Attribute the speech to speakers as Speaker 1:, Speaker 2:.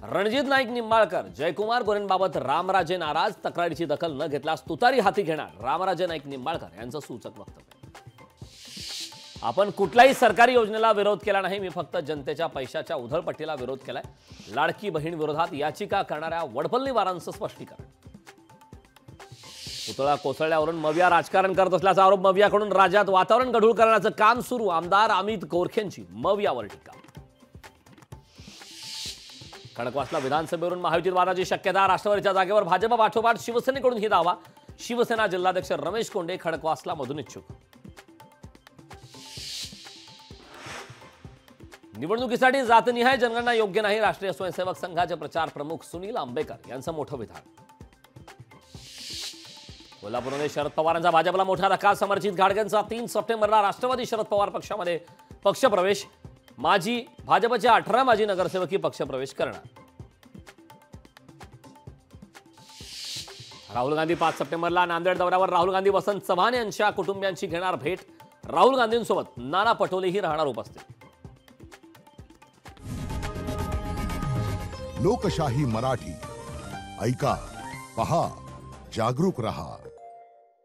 Speaker 1: रणजित नाईक निंबाळकर जयकुमार गोरेंबाबत रामराजे नाराज, तक्रारीची दखल न घेतल्यास तुतारी हाती घेणार रामराजे नाईक निंबाळकर यांचं सूचक वक्तव्य। आपण कुठल्याही सरकारी योजनेला विरोध केला नाही, मी फक्त जनतेच्या पैशाच्या उधळपट्टीला विरोध केलाय। लाडकी बहीण विरोधात याचिका करणाऱ्या वडपल्लीवारांचं स्पष्टीकरण। पुतळा कोसळल्यावरून मविया राजकारण करत असल्याचा आरोप, मवियाकडून राज्यात वातावरण गढूळ करण्याचं काम सुरू, आमदार अमित गोरखेंची मवियावर टीका। खडकवासला विधानसभेवरून महायुतीत वादाची शक्यता, राष्ट्रवादीच्या जागेवर भाजप पाठोपाठ शिवसेनेकडून ही दावा। शिवसेना जिल्हाध्यक्ष रमेश कोंडे खडकवासला मधून इच्छुक। निवडणुकीसाठी जातनिहाय जनगणना योग्य नाही, राष्ट्रीय स्वयंसेवक संघाचे प्रचार प्रमुख सुनील आंबेकर यांचं मोठं विधान। कोल्हापूरमध्ये शरद पवारांचा भाजपला मोठा धक्का, समरजित घाडगेंचा 3 सप्टेंबरला राष्ट्रवादी शरद पवार पक्षामध्ये पक्षप्रवेश, भाजपच्या 18 माजी नगरसेवकी पक्षप्रवेश करणार। राहुल गांधी 5 सप्टेंबरला नांदेड दौऱ्यावर, राहुल गांधी वसंत चव्हाण यांच्या कुटुंबियांची घेणार भेट, राहुल गांधींसोबत नाना पटोलेही राहणार उपस्थित।
Speaker 2: लोकशाही मराठी ऐका, पहा, जागरूक रहा।